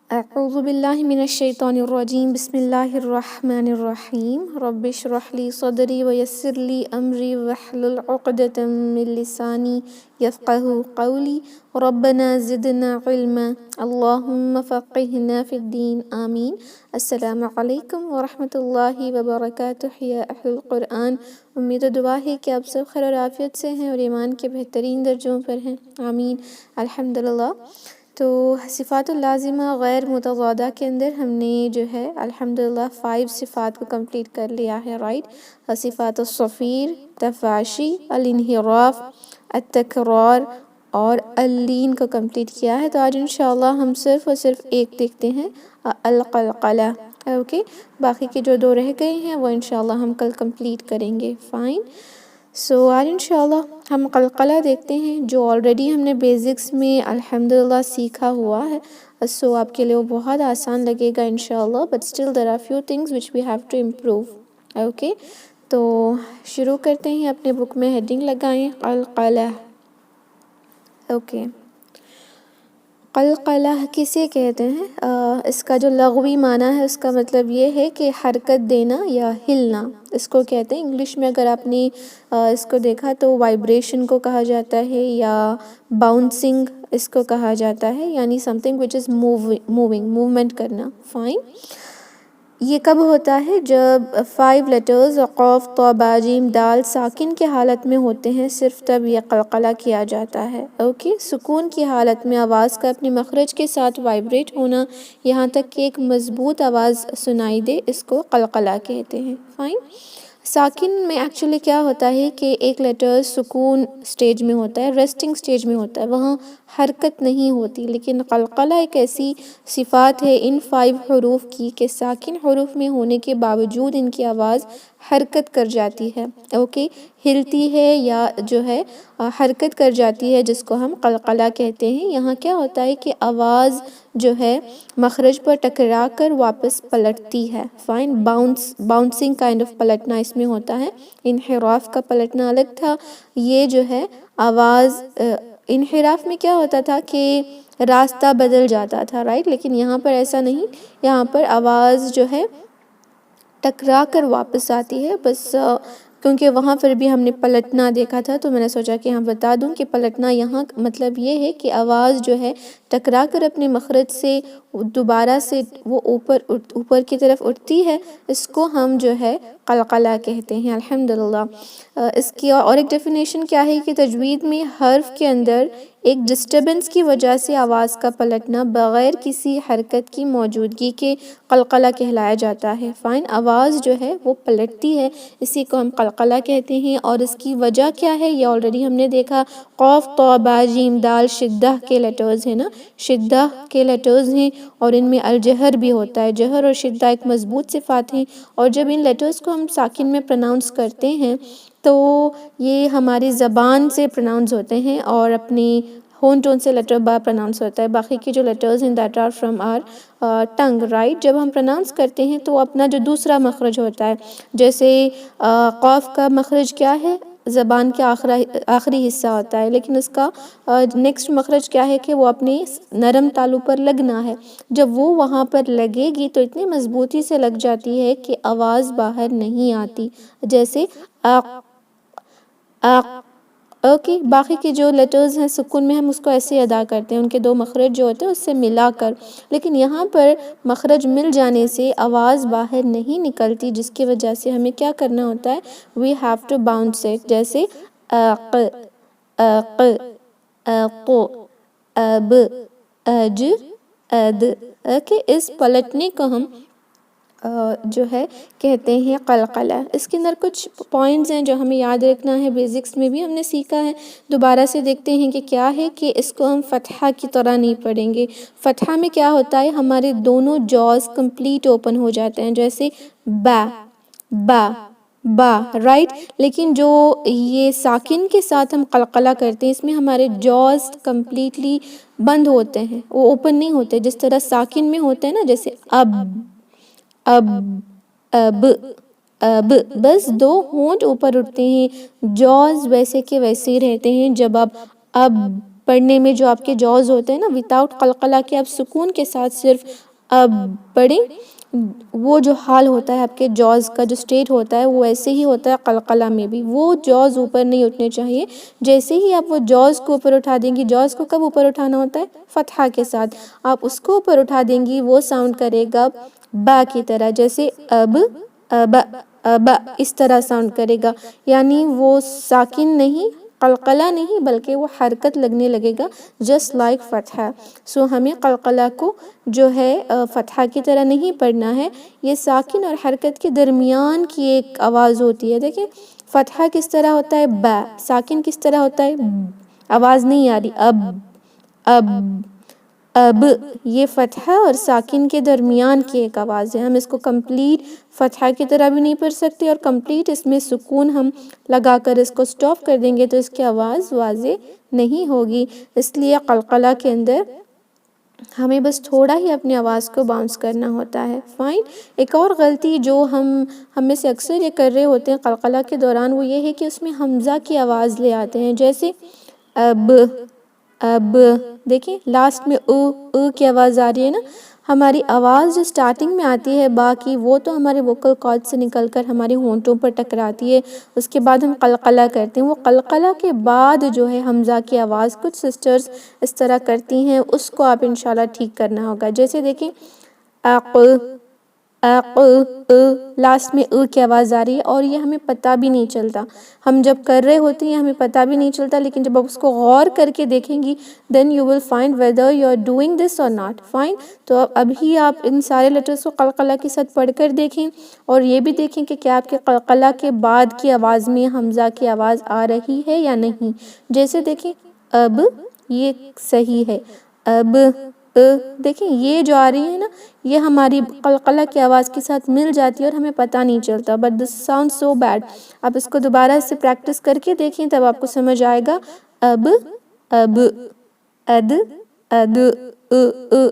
اعوذ باللہ من الشیطان الرجیم بسم اللہ الرحمن الرحیم رب اشرح لی صدری ویسر لی امری واحلل عقدۃ من لسانی یفقہوا قولی ربنا زدنا علما اللہم فقہنا فی الدین آمین۔ السلام علیکم ورحمۃ اللہ وبرکاتہ یا اہل القرآن۔ امید و دعا ہے کہ آپ سب خیر و عافیت سے ہیں اور ایمان کے بہترین درجوں پر ہیں، آمین۔ الحمدللہ۔ تو صفات اللازمہ غیر متضادہ کے اندر ہم نے جو ہے الحمدللہ 5 صفات کو کمپلیٹ کر لیا ہے، رائٹ۔ صفات الصفیر، تفاشی، الانحراف، التکرار اور اللین کو کمپلیٹ کیا ہے۔ تو آج انشاءاللہ ہم صرف اور صرف ایک دیکھتے ہیں، القلقلہ، اوکے۔ باقی کے جو 2 رہ گئے ہیں وہ انشاءاللہ ہم کل کمپلیٹ کریں گے، فائن۔ آج انشاءاللہ ہم قلقلہ دیکھتے ہیں جو آلریڈی ہم نے بیزکس میں الحمدللہ سیکھا ہوا ہے۔ آپ کے لیے وہ بہت آسان لگے گا انشاءاللہ، but still there are few things which we have to improve، okay. تو شروع کرتے ہیں، اپنے بک میں ہیڈنگ لگائیں قلقلہ، اوکے۔ قلقلہ کسے کہتے ہیں؟ اس کا جو لغوی معنی ہے اس کا مطلب یہ ہے کہ حرکت دینا یا ہلنا، اس کو کہتے ہیں۔ انگلش میں اگر آپ نے اس کو دیکھا تو وائبریشن کو کہا جاتا ہے یا باؤنسنگ اس کو کہا جاتا ہے، یعنی some thing which is movement کرنا، فائن۔ یہ کب ہوتا ہے؟ جب 5 لیٹرز قاف طا با جیم دال ساکن کے حالت میں ہوتے ہیں، صرف تب یہ قلقلہ کیا جاتا ہے، اوکے۔ سکون کی حالت میں آواز کا اپنے مخرج کے ساتھ وائبریٹ ہونا یہاں تک کہ ایک مضبوط آواز سنائی دے، اس کو قلقلہ کہتے ہیں، فائن۔ ساکن میں ایکچولی کیا ہوتا ہے کہ ایک لیٹر سکون سٹیج میں ہوتا ہے، ریسٹنگ سٹیج میں ہوتا ہے، وہاں حرکت نہیں ہوتی، لیکن قلقلہ ایک ایسی صفات ہے ان 5 حروف کی کہ ساکن حروف میں ہونے کے باوجود ان کی آواز حرکت کر جاتی ہے، اوکے، ہلتی ہے یا جو ہے حرکت کر جاتی ہے، جس کو ہم قلقلہ کہتے ہیں۔ یہاں کیا ہوتا ہے کہ آواز جو ہے مخرج پر ٹکرا کر واپس پلٹتی ہے، فائن۔ باؤنسنگ کائنڈ آف پلٹنا اس میں ہوتا ہے، انحراف کا پلٹنا الگ تھا۔ یہ جو ہے آواز انحراف میں کیا ہوتا تھا کہ راستہ بدل جاتا تھا، رائٹ، لیکن یہاں پر ایسا نہیں، یہاں پر آواز جو ہے ٹکرا کر واپس آتی ہے، بس کیونکہ وہاں پر بھی ہم نے پلٹنا دیکھا تھا تو میں نے سوچا کہ یہاں بتا دوں کہ پلٹنا یہاں مطلب یہ ہے کہ آواز جو ہے ٹکرا کر اپنے مخرج سے دوبارہ سے وہ اوپر کی طرف اٹھتی ہے، اس کو ہم جو ہے قلقلہ کہتے ہیں، الحمدللہ۔ اس کی اور ایک ڈیفینیشن کیا ہے کہ تجوید میں حرف کے اندر ایک ڈسٹربنس کی وجہ سے آواز کا پلٹنا بغیر کسی حرکت کی موجودگی کے قلقلہ کہلایا جاتا ہے، فائن۔ آواز جو ہے وہ پلٹتی ہے، اسی کو ہم قلقلہ کہتے ہیں، اور اس کی وجہ کیا ہے یہ آلریڈی ہم نے دیکھا۔ قاف طا با جیم دال شدہ کے لیٹرز ہیں نا، شدہ کے لیٹرز ہیں اور ان میں الجہر بھی ہوتا ہے، جہر اور شدہ ایک مضبوط صفات ہیں، اور جب ان لیٹرز کو ہم ساکن میں پروناؤنس کرتے ہیں تو یہ ہماری زبان سے پروناؤنس ہوتے ہیں اور اپنی ہون ٹون سے لیٹر با پروناؤنس ہوتا ہے۔ باقی کی جو لیٹرز ہیں that are from are tongue, right. جب ہم پروناؤنس کرتے ہیں تو اپنا جو دوسرا مخرج ہوتا ہے، جیسے قاف کا مخرج کیا ہے؟ زبان کے آخری حصہ ہوتا ہے، لیکن اس کا نیکسٹ مخرج کیا ہے کہ وہ اپنے نرم تالو پر لگنا ہے۔ جب وہ وہاں پر لگے گی تو اتنی مضبوطی سے لگ جاتی ہے کہ آواز باہر نہیں آتی، جیسے اوکے۔ باقی کے جو لیٹرز ہیں سکون میں ہم اس کو ایسے ادا کرتے ہیں، ان کے 2 مخرج جو ہوتے ہیں اس سے ملا کر، لیکن یہاں پر مخرج مل جانے سے آواز باہر نہیں نکلتی، جس کی وجہ سے ہمیں کیا کرنا ہوتا ہے، we have to bounce it، جیسے ق ق اب اج اد، اوکے۔ اس پلٹنے کو ہم جو ہے کہتے ہیں قلقلہ۔ اس کے اندر کچھ پوائنٹس ہیں جو ہمیں یاد رکھنا ہے، بیزکس میں بھی ہم نے سیکھا ہے، دوبارہ سے دیکھتے ہیں کہ کیا ہے کہ اس کو ہم فتحہ کی طرح نہیں پڑھیں گے۔ فتحہ میں کیا ہوتا ہے، ہمارے دونوں جاز کمپلیٹ اوپن ہو جاتے ہیں، جیسے با با با، رائٹ۔ لیکن جو یہ ساکن کے ساتھ ہم قلقلہ کرتے ہیں اس میں ہمارے جاز کمپلیٹلی بند ہوتے ہیں، وہ اوپن نہیں ہوتے، جس طرح ساکن میں ہوتے ہیں نا، جیسے اب اب اب اب، بس 2 ہونٹ اوپر اٹھتے ہیں، جاز ویسے کے ویسے ہی رہتے ہیں۔ جب آپ اب پڑھنے میں جو آپ کے جوز ہوتے ہیں نا، وداؤٹ قلقلہ کے آپ سکون کے ساتھ صرف اب پڑھیں، وہ جو حال ہوتا ہے آپ کے جوز کا، جو سٹیٹ ہوتا ہے وہ ایسے ہی ہوتا ہے قلقلہ میں بھی. وہ جوز اوپر نہیں اٹھنے چاہیے. جیسے ہی آپ وہ جوز کو اوپر اٹھا دیں گی، جوز کو کب اوپر اٹھانا ہوتا ہے؟ فتحہ کے ساتھ. آپ اس کو اوپر اٹھا دیں گی، وہ ساؤنڈ کرے گا با کی طرح، جیسے اب اب اب اس طرح ساؤنڈ کرے گا. یعنی وہ ساکن نہیں، قلقلہ نہیں، بلکہ وہ حرکت لگنے لگے گا، جسٹ لائک فتحہ. سو ہمیں قلقلہ کو جو ہے فتحہ کی طرح نہیں پڑھنا ہے. یہ ساکن اور حرکت کے درمیان کی ایک آواز ہوتی ہے. دیکھیں فتحہ کس طرح ہوتا ہے؟ با. ساکن کس طرح ہوتا ہے؟ آواز نہیں آ رہی. اب اب اب. یہ فتحہ اور ساکن کے درمیان کی ایک آواز ہے. ہم اس کو کمپلیٹ فتحہ کی طرح بھی نہیں پڑھ سکتے، اور کمپلیٹ اس میں سکون ہم لگا کر اس کو سٹاپ کر دیں گے تو اس کی آواز واضح نہیں ہوگی. اس لیے قلقلہ کے اندر ہمیں بس تھوڑا ہی اپنی آواز کو باؤنس کرنا ہوتا ہے. فائن. ایک اور غلطی جو ہم میں سے اکثر یہ کر رہے ہوتے ہیں قلقلہ کے دوران، وہ یہ ہے کہ اس میں حمزہ کی آواز لے آتے ہیں. جیسے اب اب. دیکھیں لاسٹ میں کی آواز آ رہی ہے نا. ہماری آواز جو سٹارٹنگ میں آتی ہے با کی، وہ تو ہمارے ووکل کارڈ سے نکل کر ہمارے ہونٹوں پر ٹکراتی ہے. اس کے بعد ہم قلقلہ کرتے ہیں. وہ قلقلہ کے بعد جو ہے حمزہ کی آواز کچھ سسٹرز اس طرح کرتی ہیں، اس کو آپ انشاءاللہ ٹھیک کرنا ہوگا. جیسے دیکھیں اق اق لاسٹ میں کی آواز آ رہی ہے، اور یہ ہمیں پتہ بھی نہیں چلتا. ہم جب کر رہے ہوتے ہیں ہمیں پتہ بھی نہیں چلتا، لیکن جب آپ اس کو غور کر کے دیکھیں گی then you will find whether you are doing this or not. fine. تو ابھی آپ ان سارے لیٹرز کو قلقلہ کے ساتھ پڑھ کر دیکھیں، اور یہ بھی دیکھیں کہ کیا آپ کے قلقلہ کے بعد کی آواز میں حمزہ کی آواز آ رہی ہے یا نہیں. جیسے دیکھیں اب، یہ صحیح ہے. اب دیکھیں یہ جو آ رہی ہے نا، یہ ہماری قلقلہ کی آواز کے ساتھ مل جاتی ہے اور ہمیں پتہ نہیں چلتا. But this sounds so bad. آپ اس کو دوبارہ سے پریکٹس کر کے دیکھیں، تب آپ کو سمجھ آئے گا. اب اب اد اد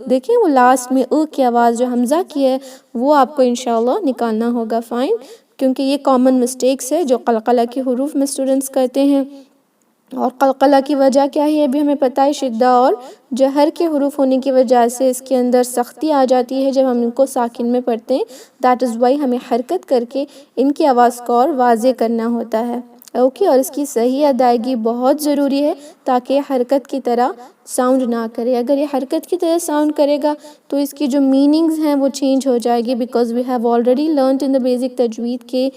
دیکھیں وہ لاسٹ میں کی آواز جو حمزہ کی ہے وہ آپ کو انشاءاللہ نکالنا ہوگا. فائن. کیونکہ یہ کامن مسٹیکس ہے جو قلقلہ کے حروف میں اسٹوڈنٹس کرتے ہیں. اور قلقلہ کی وجہ کیا ہے ابھی ہمیں پتہ ہے، شدہ اور جہر کے حروف ہونے کی وجہ سے اس کے اندر سختی آ جاتی ہے جب ہم ان کو ساکن میں پڑھتے ہیں. دیٹ از وائی ہمیں حرکت کر کے ان کی آواز کو اور واضح کرنا ہوتا ہے. اوکے. اور اس کی صحیح ادائیگی بہت ضروری ہے تاکہ حرکت کی طرح ساؤنڈ نہ کرے. اگر یہ حرکت کی طرح ساؤنڈ کرے گا تو اس کی جو میننگز ہیں وہ چینج ہو جائے گی. Because we have already learned in the basic تجوید کے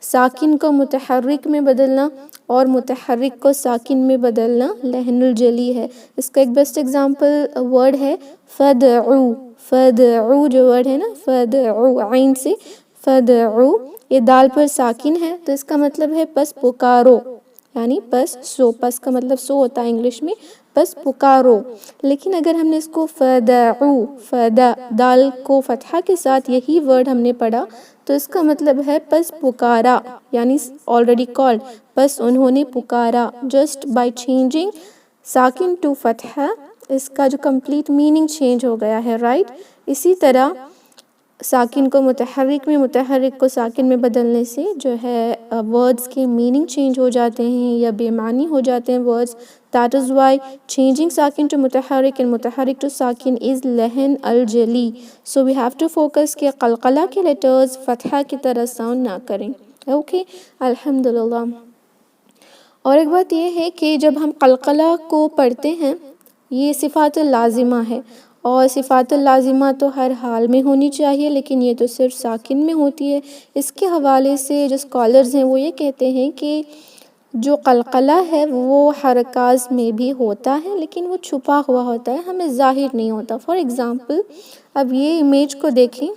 ساکن کو متحرک میں بدلنا اور متحرک کو ساکن میں بدلنا لحن الجلی ہے. اس کا ایک بیسٹ ایگزامپل ورڈ ہے فدعو. فدعو جو ورڈ ہے نا، فدعو عین سے فدعو، یہ دال پر ساکن ہے تو اس کا مطلب ہے پس پکارو. یعنی پس سو. پس کا مطلب سو ہوتا ہے انگلش میں، پس پکارو. لیکن اگر ہم نے اس کو فدعو، فدا دال کو فتحہ کے ساتھ یہی ورڈ ہم نے پڑھا تو اس کا مطلب ہے پس پکارا، یعنی already called، پس انہوں نے پکارا. جسٹ بائی چینجنگ ساکن ٹو فتحہ اس کا جو کمپلیٹ میننگ چینج ہو گیا ہے. رائٹ. اسی طرح ساکن کو متحرک میں، متحرک کو ساکن میں بدلنے سے جو ہے ورڈز کے میننگ چینج ہو جاتے ہیں یا بے معنی ہو جاتے ہیں words. That is why changing sakin to mutaharrik and mutaharrik to sakin is لہن الجلی. So we have to focus کہ قلقلہ کے لیٹرز فتحہ کی طرح ساؤنڈ نہ کریں. اوکے. الحمدللہ. اور ایک بات یہ ہے کہ جب ہم قلقلہ کو پڑھتے ہیں یہ صفات لازمہ ہے، اور صفات لازمہ تو ہر حال میں ہونی چاہیے، لیکن یہ تو صرف ساکن میں ہوتی ہے. اس کے حوالے سے جو اسکالرز ہیں وہ یہ کہتے ہیں کہ جو قلقلہ ہے وہ حرکاز میں بھی ہوتا ہے، لیکن وہ چھپا ہوا ہوتا ہے، ہمیں ظاہر نہیں ہوتا. فار ایگزامپل اب یہ امیج کو دیکھیں.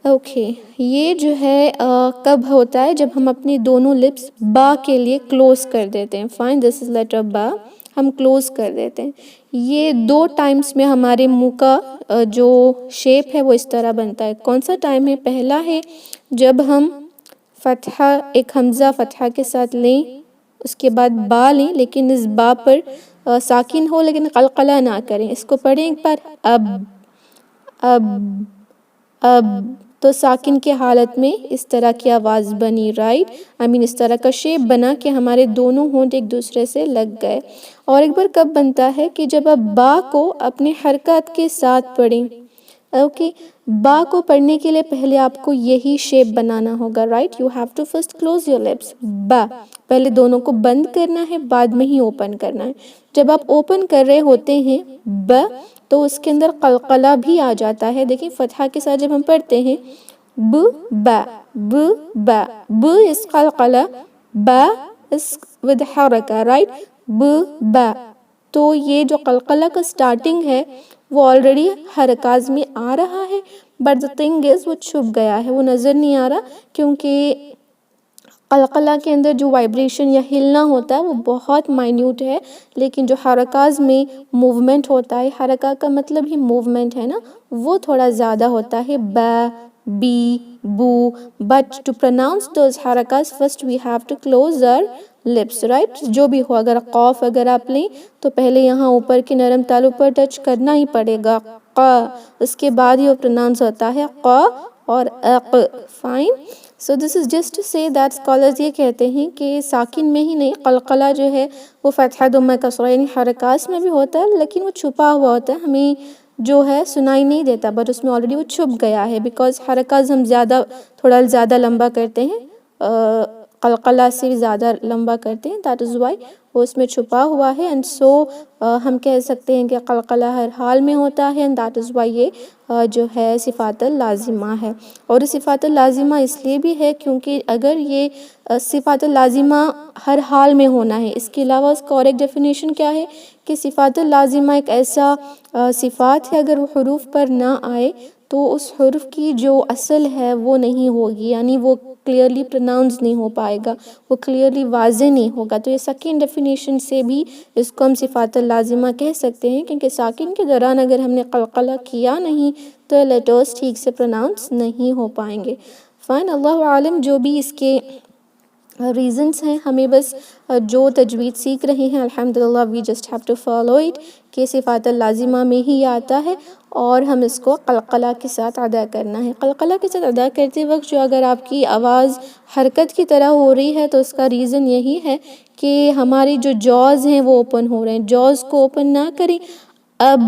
اوکے. یہ جو ہے کب ہوتا ہے؟ جب ہم اپنی دونوں لپس با کے لیے کلوز کر دیتے ہیں. فائن. دس از لیٹر با. ہم کلوز کر دیتے ہیں. یہ دو ٹائمز میں ہمارے منہ کا جو شیپ ہے وہ اس طرح بنتا ہے. کون سا ٹائم ہے؟ پہلا ہے جب ہم فتحہ، ایک حمزہ فتحہ کے ساتھ لیں، اس کے بعد با لیں، لیکن اس با پر ساکن ہو لیکن قلقلہ نہ کریں. اس کو پڑھیں ایک بار. اب اب اب تو ساکن کے حالت میں اس طرح کی آواز بنی، رائٹ، اس طرح کا شیپ بنا کہ ہمارے دونوں ہونٹ ایک دوسرے سے لگ گئے۔ اور ایک بار کب بنتا ہے کہ جب آپ با کو اپنے حرکات کے ساتھ پڑھیں، اوکے، با کو پڑھنے کے لیے پہلے آپ کو یہی شیپ بنانا ہوگا، right, you have to first close your lips, با، پہلے دونوں کو بند کرنا ہے، بعد میں ہی اوپن کرنا ہے۔ جب آپ اوپن کر رہے ہوتے ہیں ب، تو اس کے اندر قلقلہ بھی آ جاتا ہے، دیکھیں فتحہ کے ساتھ جب ہم پڑھتے ہیں ب با، ب با، ب اس قلقلہ، با اس ود حرکہ، رائٹ، ب با، تو یہ جو قلقلہ کا سٹارٹنگ ہے وہ آلریڈی حرکاز میں آ رہا ہے، بٹ the thing is وہ چھپ گیا ہے، وہ نظر نہیں آ رہا، کیونکہ قلقلہ کے اندر جو وائبریشن یا ہلنا ہوتا ہے وہ بہت مائنیوٹ ہے، لیکن جو حرکاز میں موومنٹ ہوتا ہے، حرکہ کا مطلب ہی موومنٹ ہے نا، وہ تھوڑا زیادہ ہوتا ہے، با، بی، بو، but to pronounce those حرکاز first we have to close our lips، right، جو بھی ہو، اگر قوف اگر آپ لیں تو پہلے یہاں اوپر کے نرم تالوں پر ٹچ کرنا ہی پڑے گا، ق، اس کے بعد ہی وہ پروناؤنس ہوتا ہے ق اور اق، fine. So this is just to say that scholars یہ کہتے ہیں کہ ساکن میں ہی نہیں، قلقلہ جو ہے وہ فتحہ ضمہ کسرہ یعنی حرکات میں بھی ہوتا ہے، لیکن وہ چھپا ہوا ہوتا ہے، ہمیں جو ہے سنائی نہیں دیتا، بٹ اس میں آلریڈی وہ چھپ گیا ہے، بیکاز حرکات ہم تھوڑا زیادہ لمبا کرتے ہیں، قلقلہ سے بھی زیادہ لمبا کرتے ہیں، that is why وہ اس میں چھپا ہوا ہے، and so ہم کہہ سکتے ہیں کہ قلقلہ ہر حال میں ہوتا ہے، and that is why یہ جو ہے صفات اللازمہ ہے۔ اور صفات اللازمہ اس لیے بھی ہے کیونکہ اگر یہ صفات اللازمہ ہر حال میں ہونا ہے، اس کے علاوہ اس کا اور ایک ڈیفینیشن کیا ہے کہ صفات اللازمہ ایک ایسا صفات ہے، اگر وہ حروف پر نہ آئے تو اس حرف کی جو اصل ہے وہ نہیں ہوگی، یعنی وہ کلیئرلی پروناؤنس نہیں ہو پائے گا، وہ کلیئرلی واضح نہیں ہوگا، تو یہ سیکنڈ ڈیفینیشن سے بھی اس کو ہم صفات اللازمہ کہہ سکتے ہیں، کیونکہ ساکن کے دوران اگر ہم نے قلقلہ کیا نہیں تو لیٹرز ٹھیک سے پروناؤنس نہیں ہو پائیں گے، فائن۔ اللہ عالم جو بھی اس کے ریزنز ہیں، ہمیں بس جو تجوید سیکھ رہے ہیں الحمدللہ we just have to follow it, کہ صفات اللازمہ میں ہی آتا ہے اور ہم اس کو قلقلہ کے ساتھ ادا کرنا ہے۔ قلقلہ کے ساتھ ادا کرتے وقت جو اگر آپ کی آواز حرکت کی طرح ہو رہی ہے تو اس کا ریزن یہی ہے کہ ہماری جو جوز ہیں وہ اوپن ہو رہے ہیں، جوز کو اوپن نہ کریں۔ اب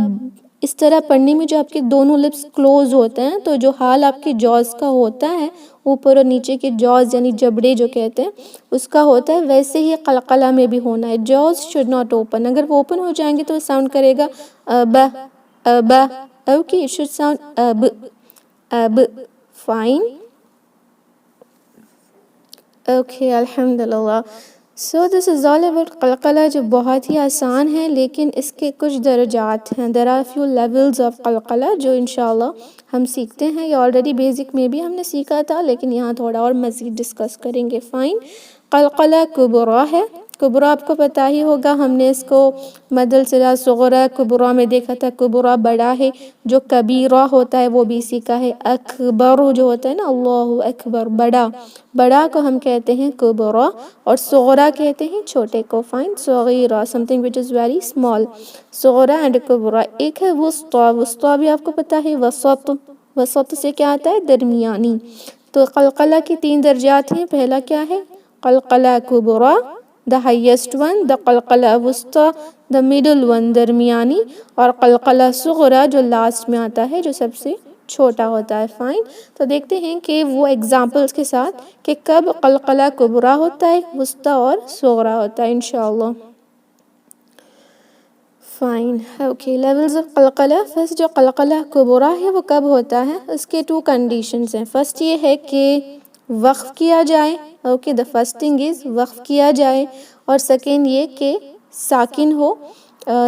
اس طرح پڑھنے میں جو آپ کے دونوں لپس کلوز ہوتے ہیں تو جو حال آپ کے جوز کا ہوتا ہے، اوپر اور نیچے کے جوز یعنی جبڑے جو کہتے ہیں اس کا ہوتا ہے، ویسے ہی قلقلہ میں بھی ہونا ہے، جوز شوڈ ناٹ اوپن، اگر وہ اوپن ہو جائیں گے تو ساؤنڈ کرے گا ب ب، اوکے، اٹ شوڈ ساؤنڈ اب اب، فائن، اوکے، الحمدللہ۔ سو دس از آل اباؤٹ قلقلہ، جو بہت ہی آسان ہے، لیکن اس کے کچھ درجات ہیں، there are few levels of قلقلہ جو انشاءاللہ ہم سیکھتے ہیں، یہ آلریڈی بیسک میں بھی ہم نے سیکھا تھا، لیکن یہاں تھوڑا اور مزید ڈسکس کریں گے، فائن۔ قلقلہ کبریٰ ہے، کبریٰ آپ کو پتہ ہی ہوگا، ہم نے اس کو مد الصلہ صغریٰ کبریٰ میں دیکھا تھا، کبریٰ بڑا ہے، جو کبیرہ ہوتا ہے وہ بھی اسی کا ہے، اکبر جو ہوتا ہے نا، اللہ اکبر، بڑا، بڑا کو ہم کہتے ہیں کبریٰ، اور صغریٰ کہتے ہیں چھوٹے کو، فائن، صغیرہ something which is very small، صغریٰ اینڈ کبریٰ۔ ایک ہے وسطیٰ، وسطیٰ بھی آپ کو پتہ ہے، وسط، وسط سے کیا آتا ہے، درمیانی۔ تو قلقلہ کی 3 درجات ہیں، پہلا کیا ہے، قلقلہ کبریٰ، the highest one، the قلقلہ وسطیٰ، the middle one، درمیانی، اور قلقلہ صغریٰ جو لاسٹ میں آتا ہے، جو سب سے چھوٹا ہوتا ہے، فائن۔ تو دیکھتے ہیں کہ وہ ایگزامپلز کے ساتھ کہ کب قلقلہ کبریٰ ہوتا ہے، وسطیٰ اور صغریٰ ہوتا ہے انشاءاللہ، فائن، اوکے۔ لیولز آف قلقلہ، فرسٹ جو قلقلہ کبریٰ ہے وہ کب ہوتا ہے، اس کے 2 کنڈیشنز ہیں، فرسٹ یہ ہے کہ وقف کیا جائے، okay, the first thing is وقف کیا جائے، اور سیکنڈ یہ کہ ساکن ہو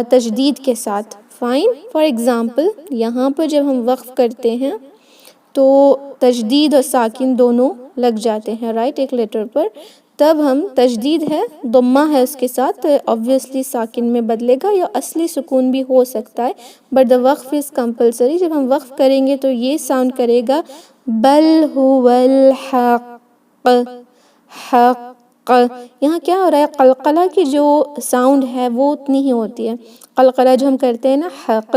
تشدید کے ساتھ، فائن۔ فار ایگزامپل یہاں پر جب ہم وقف کرتے ہیں تو تشدید اور ساکن دونوں لگ جاتے ہیں، رائٹ، ایک لیٹر پر، تب ہم تشدید ہے، ضمہ ہے اس کے ساتھ، تو obviously ساکن میں بدلے گا، یا اصلی سکون بھی ہو سکتا ہے، but the وقف is compulsory، جب ہم وقف کریں گے تو یہ ساؤنڈ کرے گا بل هو الحق، حق، یہاں کیا ہو رہا ہے، قلقلہ کی جو ساؤنڈ ہے وہ اتنی ہی ہوتی ہے، قلقلہ جو ہم کرتے ہیں نا، حق،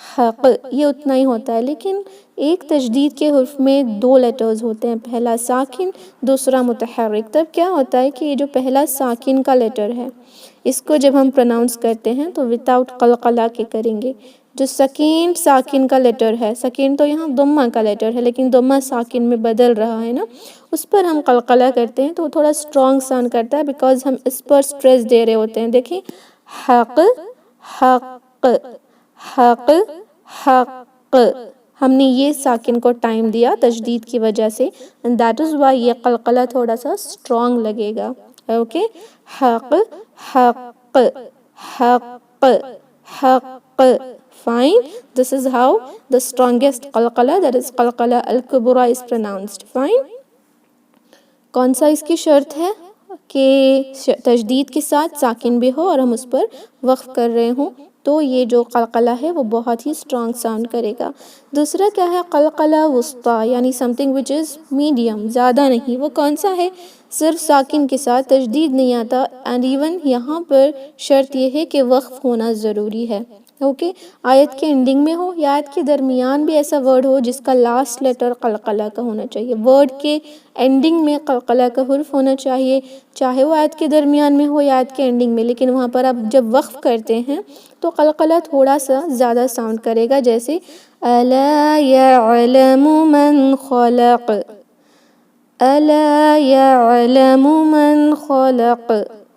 حق، یہ اتنا ہی ہوتا ہے، لیکن ایک تشدید کے حرف میں 2 لیٹرز ہوتے ہیں، پہلا ساکن دوسرا متحرک۔ تب کیا ہوتا ہے کہ یہ جو پہلا ساکن کا لیٹر ہے اس کو جب ہم پروناؤنس کرتے ہیں تو وداؤٹ قلقلہ کے کریں گے۔ جو سیکنڈ ساکن کا لیٹر ہے، سیکنڈ تو یہاں ضمہ کا لیٹر ہے لیکن ضمہ ساکن میں بدل رہا ہے نا، اس پر ہم قلقلہ کرتے ہیں تو وہ تھوڑا اسٹرانگ ساؤنڈ کرتا ہے بیکاز ہم اس پر سٹریس دے رہے ہوتے ہیں۔ دیکھیں حق حق حق حق، ہم نے یہ ساکن کو ٹائم دیا تشدید کی وجہ سے، and that is why یہ قلقلہ تھوڑا سا اسٹرانگ لگے گا۔ اوکے، حق حق حق حق، fine. This is how the strongest qalqala, that is qalqala al-kubra, is pronounced. Fine. کون سا اس کی شرط ہے کہ تشدید کے ساتھ ساکن بھی ہو اور ہم اس پر وقف کر رہے ہوں تو یہ جو قلقلہ ہے وہ بہت ہی اسٹرانگ ساؤنڈ کرے گا۔ دوسرا کیا ہے؟ قلقلہ وسطیٰ، یعنی something which is medium، زیادہ نہیں۔ وہ کون سا ہے؟ صرف ساکن کے ساتھ تشدید نہیں آتا، and even یہاں پر شرط یہ ہے کہ وقف ہونا ضروری ہے۔ اوکے، آیت کے اینڈنگ میں ہو یا آیت کے درمیان بھی ایسا ورڈ ہو جس کا لاسٹ لیٹر قلقلہ کا ہونا چاہیے، ورڈ کے اینڈنگ میں قلقلہ کا حرف ہونا چاہیے، چاہے وہ آیت کے درمیان میں ہو یا آیت کے اینڈنگ میں، لیکن وہاں پر آپ جب وقف کرتے ہیں تو قلقلہ تھوڑا سا زیادہ ساؤنڈ کرے گا، جیسے اَلَا يَعْلَمُ مَنْ خَلَقَ، اَلَا يَعْلَمُ مَنْ خَلَقَ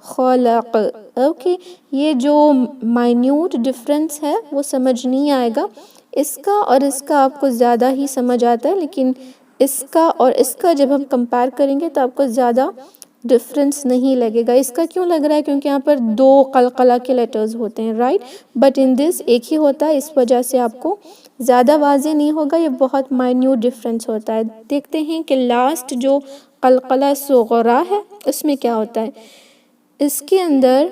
خَلَقَ۔ اوکے، یہ جو مائنیوٹ ڈفرینس ہے وہ سمجھ نہیں آئے گا، اس کا اور اس کا آپ کو زیادہ ہی سمجھ آتا ہے، لیکن اس کا اور اس کا جب ہم کمپیئر کریں گے تو آپ کو زیادہ ڈفرینس نہیں لگے گا۔ اس کا کیوں لگ رہا ہے؟ کیونکہ یہاں پر 2 قلقلہ کے لیٹرز ہوتے ہیں، رائٹ، بٹ ان دس ایک ہی ہوتا ہے، اس وجہ سے آپ کو زیادہ واضح نہیں ہوگا، یہ بہت مائنیوٹ ڈفرینس ہوتا ہے۔ دیکھتے ہیں کہ لاسٹ جو قلقلہ صغرا ہے اس میں کیا ہوتا ہے۔ اس کے اندر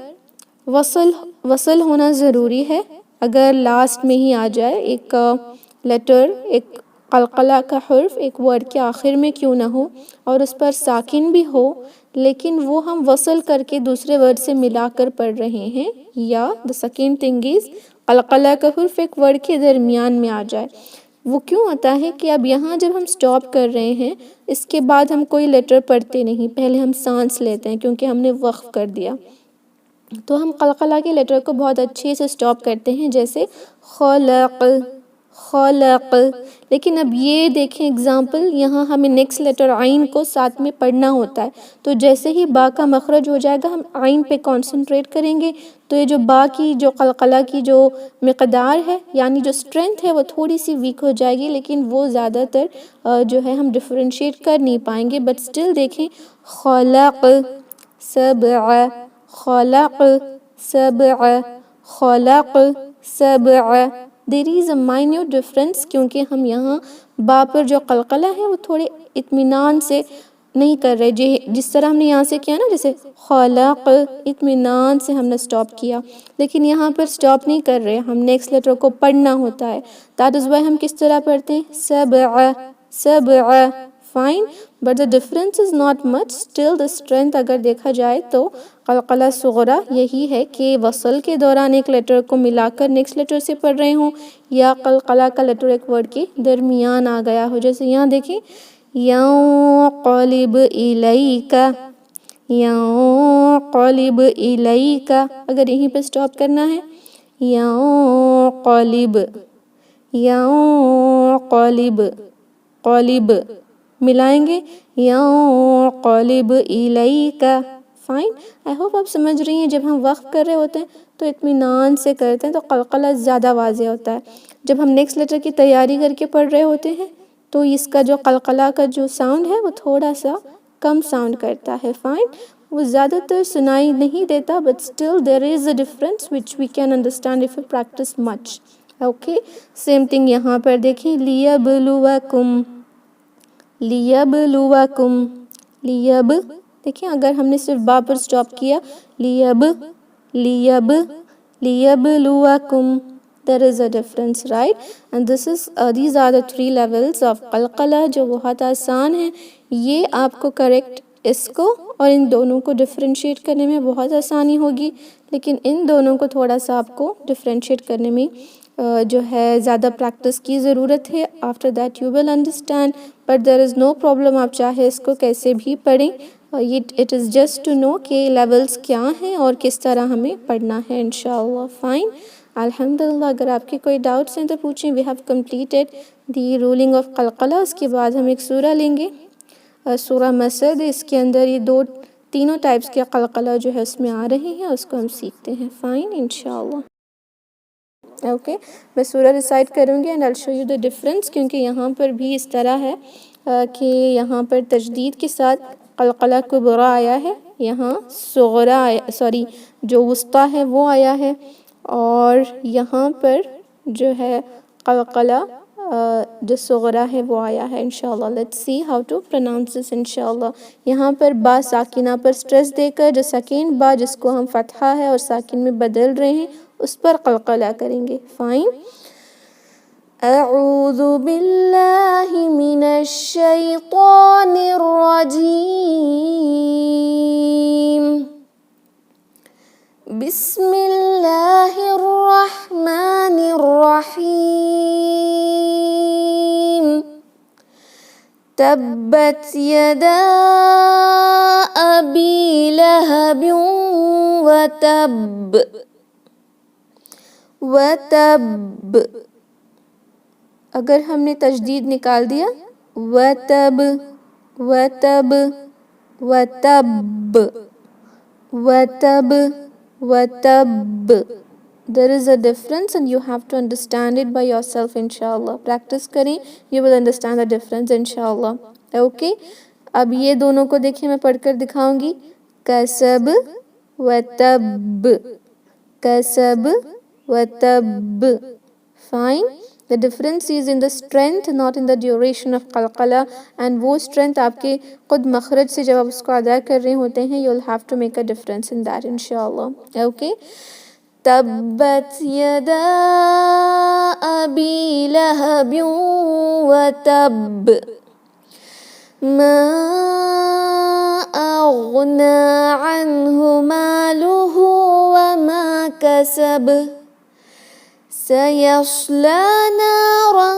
وصل ہونا ضروری ہے، اگر لاسٹ میں ہی آ جائے ایک لیٹر، ایک قلقلہ کا حرف ایک ورڈ کے آخر میں کیوں نہ ہو اور اس پر ساکن بھی ہو لیکن وہ ہم وصل کر کے دوسرے ورڈ سے ملا کر پڑھ رہے ہیں، یا the second thing is قلقلہ کا حرف ایک ورڈ کے درمیان میں آ جائے۔ وہ کیوں ہوتا ہے کہ اب یہاں جب ہم سٹاپ کر رہے ہیں اس کے بعد ہم کوئی لیٹر پڑھتے نہیں، پہلے ہم سانس لیتے ہیں کیونکہ ہم نے وقف کر دیا، تو ہم قلقلہ کے لیٹر کو بہت اچھے سے سٹاپ کرتے ہیں، جیسے خلق خلق۔ لیکن اب یہ دیکھیں اگزامپل، یہاں ہمیں نیکسٹ لیٹر عین کو ساتھ میں پڑھنا ہوتا ہے، تو جیسے ہی با کا مخرج ہو جائے گا ہم عین پہ کانسنٹریٹ کریں گے، تو یہ جو با کی جو قلقلہ کی جو مقدار ہے یعنی جو اسٹرینتھ ہے وہ تھوڑی سی ویک ہو جائے گی، لیکن وہ زیادہ تر جو ہے ہم ڈفرینشیٹ کر نہیں پائیں گے، بٹ سٹل دیکھیں خلق سبع خلق سبع خلق سبع، there is a minute difference کیونکہ ہم یہاں با پر جو قلقلہ ہے وہ تھوڑے اطمینان سے نہیں کر رہے، جس طرح ہم نے یہاں سے کیا نا، جیسے خلق اطمینان سے ہم نے سٹاپ کیا، لیکن یہاں پر سٹاپ نہیں کر رہے، ہم نیکسٹ لیٹر کو پڑھنا ہوتا ہے، that is why ہم کس طرح پڑھتے ہیں؟ سبع سبع، fine, but the difference is not much, still the strength اگر دیکھا جائے تو قلقلہ صغرا یہی ہے کہ وصل کے دوران ایک لیٹر کو ملا کر نیکسٹ لیٹر سے پڑھ رہے ہوں، یا قلقلہ کا لیٹر ایک ورڈ کے درمیان آ گیا ہو، جیسے یہاں دیکھیں ينقلب إليك ينقلب إليك، اگر یہیں پہ سٹاپ کرنا ہے ينقلب ينقلب قلب ملائیں گے ينقلب إليك، فائن۔ آئی ہوپ آپ سمجھ رہی ہیں، جب ہم وقف کر رہے ہوتے ہیں تو اطمینان سے کرتے ہیں تو قلقلہ زیادہ واضح ہوتا ہے، جب ہم نیکسٹ لیٹر کی تیاری کر کے پڑھ رہے ہوتے ہیں تو اس کا جو قلقلہ کا جو ساؤنڈ ہے وہ تھوڑا سا کم ساؤنڈ کرتا ہے، فائن، وہ زیادہ تر سنائی نہیں دیتا، but still there is a difference which we can understand if we practice much. Okay, same thing یہاں پر دیکھیں لیبلوکم لیبلوکم لیب، دیکھیں اگر ہم نے صرف با پر سٹاپ کیا لیب لیب لیبلوکم، there is a difference, right? And these are the 3 levels of قلقلہ جو بہت آسان ہیں، یہ آپ کو کریکٹ اس کو اور ان دونوں کو ڈفرینشیٹ کرنے میں بہت آسانی ہوگی، لیکن ان دونوں کو تھوڑا سا آپ کو ڈفرینشیٹ کرنے میں جو ہے زیادہ پریکٹس کی ضرورت ہے. After that you will understand, but there is no problem, آپ چاہے اس کو کیسے بھی پڑھیں. It is just to know کہ لیولس کیا ہیں اور کس طرح ہمیں پڑھنا ہے انشاءاللہ. فائن، الحمدللہ. اگر آپ کے کوئی ڈاؤٹس ہیں تو پوچھیں. We have completed the rolling of قلقلہ. اس کے بعد ہم ایک سورہ لیں گے، سورہ مسد. اس کے اندر یہ تینوں ٹائپس کے قلقلہ جو ہے اس میں آ رہے ہیں، اس کو ہم سیکھتے ہیں. فائن انشاءاللہ. اوکے، میں سورہ ریسائٹ کروں گی and I show you the difference, کیونکہ یہاں پر بھی اس طرح ہے کہ یہاں پر تجدید کے ساتھ قلقلہ کبریٰ آیا ہے، یہاں صغریٰ جو وسطیٰ ہے وہ آیا ہے، اور یہاں پر جو ہے قلقلہ جو صغریٰ ہے وہ آیا ہے انشاءاللہ. Let's see how to pronounce this انشاءاللہ. یہاں پر با ساکنہ پر سٹریس دے کر جو سیکنڈ با جس کو ہم فتحہ ہے اور ساکن میں بدل رہے ہیں اس پر قلقلہ کریں گے. فائن. اعوذ باللہ من الشیطان الرجیم. بسم اللہ الرحمن الرحیم. تبت یدا ابی لہب وتب. وتب اگر ہم نے تجدید نکال دیا، وتب وتب وتب وتب وتب. There is a difference and you have to understand it by yourself inshallah. Practice کریں, you will understand the difference inshallah. Okay, اب یہ دونوں کو دیکھیں, میں پڑھ کر دکھاؤں گی. کسب وتب، کسب وتب. Fine. The difference is in the strength, not in the duration of qalqala. And وہ strength آپ کے خود مخرج سے جب آپ اس کو ادا کر رہے ہوتے ہیں, you'll have to make a difference in that inshallah. Okay. تبت یدا ابی لہب وتب. ما اغنى عنه ماله وما كسب. سيصلى نارا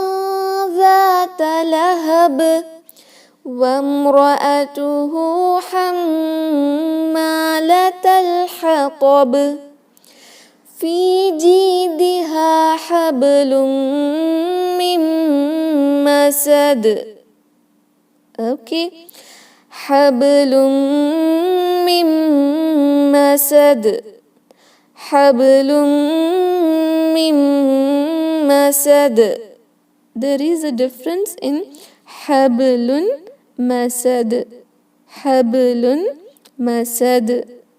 ذات لهب وامرأته حمالة الحطب في جيدها حبل من مسد. Okay. حبل من مسد. حبل من مسد. There is a difference in حبل مسد. حبل مسد.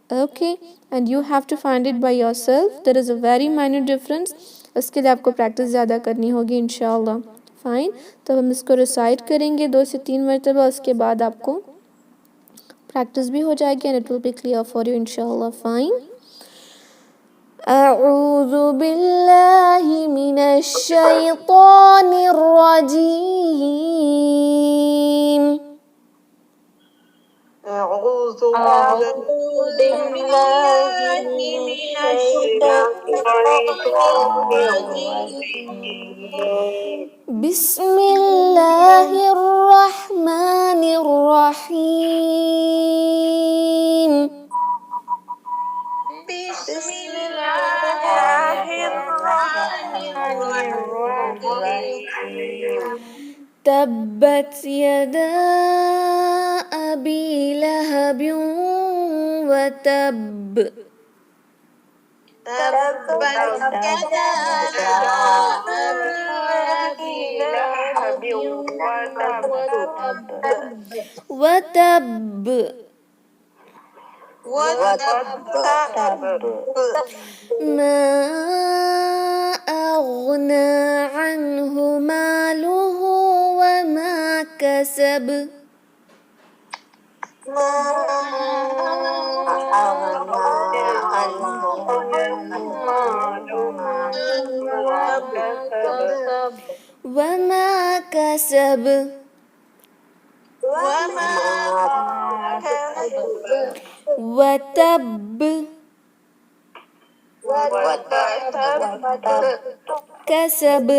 Okay, and you have to find it by yourself. There is a very minor difference. اس کے لیے آپ کو پریکٹس زیادہ کرنی ہوگی انشاءاللہ. فائن. تو ہم اس کو ریسائٹ کریں گے 2 سے 3 مرتبہ. اس کے بعد آپ کو پریکٹس بھی ہو جائے گی and it will be clear for you inshallah. Fine. اعوذ باللہ من الشیطان الرجیم. أعوذ بالله من الشيطان الرجيم. بسم اللہ الرحمن الرحیم. بسم الله الرحمن الرحيم. تبت یدا ابی لہب وتب. تبت يدا أبي لهب وتب. وتب. ما أغنى عنه ماله وما كسب. ما أغنى عنه ماله وما كسب. وما كسب. وما كسب. وتب. وتب. کسب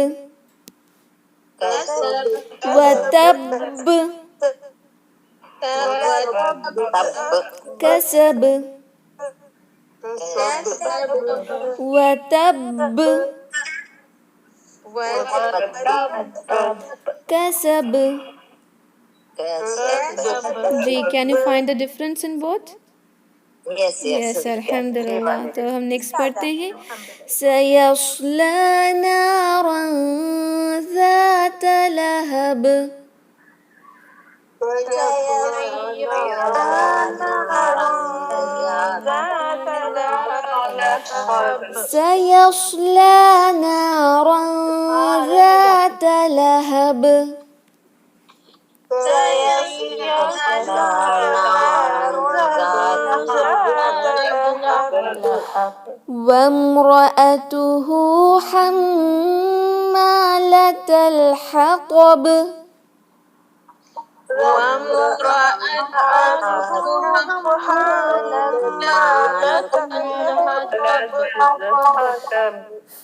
كسب وتب وتب کسب كسب وتب وتب کسب. كسب. جی can you find the difference in both? Yes, yes. Yes الحمدللہ. تو ہم نیکسٹ پڑھتے ہیں سیصلی نارا ذات لہب. سيصلى نارا ذات لهب وامرأته حمالة الحطب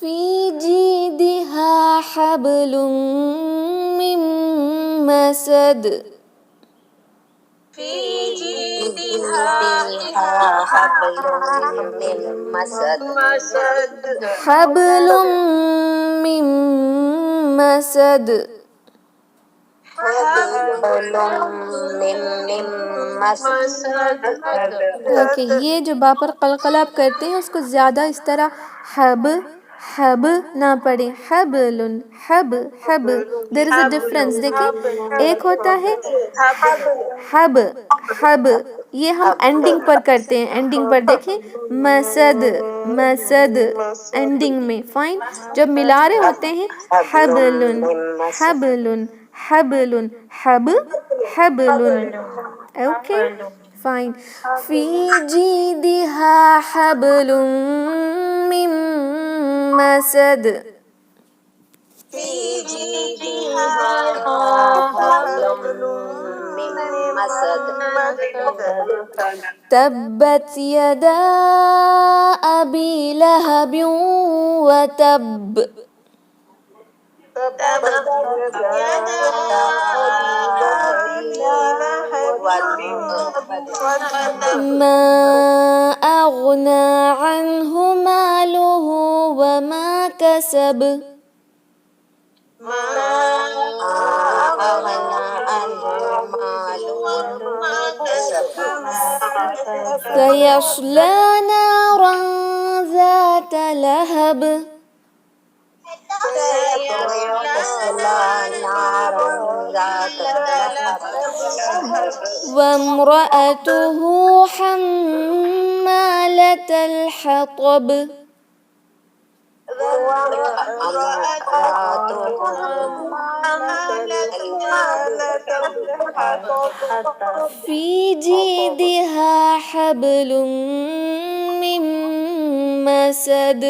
في جيدها حبل من مسد. حبل من مسد. اوکے یہ جو با پر قلقلہ آپ کرتے ہیں اس کو زیادہ اس طرح حب حب نہ پڑھیں. حبل حب حب دیر از اے ڈفرنس. دیکھیں ایک ہوتا ہے حب حب یہ ہم اینڈنگ پر کرتے ہیں. اینڈنگ پر دیکھیں مسد مسد اینڈنگ میں فائن. جب ملا رہے ہوتے ہیں حبل حبل حبل حب حبل. Okay fine. فی جیدها حبل من مسد. تبت يدا أبي لهب وتب. ما أغنى عنه ماله وما كسب. سيصلى نارا ذات لهب وامرأته حمالة الحطب. في جيدها حبل من مسد.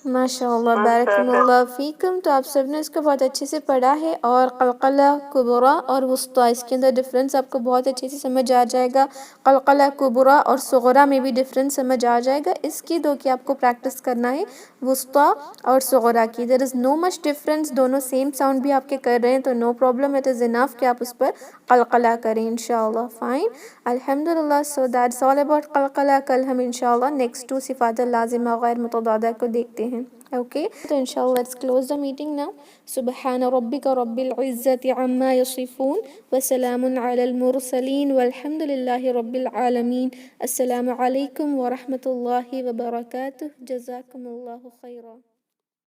ماشاء اللہ بارک اللہ فیکم. تو آپ سب نے اس کو بہت اچھے سے پڑھا ہے اور قلقلہ کبرا اور وسطیٰ اس کے اندر ڈفرینس آپ کو بہت اچھے سے سمجھ آ جائے گا. قلقلہ کبرا اور صغرا میں بھی ڈفرینس سمجھ آ جائے گا. اس کی دو کی آپ کو پریکٹس کرنا ہے وسطیٰ اور صغرا کی. دیر از نو مچ ڈفرینس. دونوں سیم ساؤنڈ بھی آپ کے کر رہے ہیں تو نو پرابلم. اٹ از انف کہ آپ اس پر قلقلہ کریں انشاءاللہ. فائن الحمدللہ. سو دیٹس آل اباؤٹ قلقلہ. کل ہم انشاءاللہ نیکسٹ 2 صفات لازمہ غیر متضادہ کو دیکھتے ہیں. اوکے تو انشاءاللہ let's close the meeting now. سبحان ربک رب العزت عما یصفون وسلام علی المرسلین والحمد للہ رب العالمین. السلام علیکم ورحمۃ اللہ وبرکاتہ. جزاکم اللہ خیرا.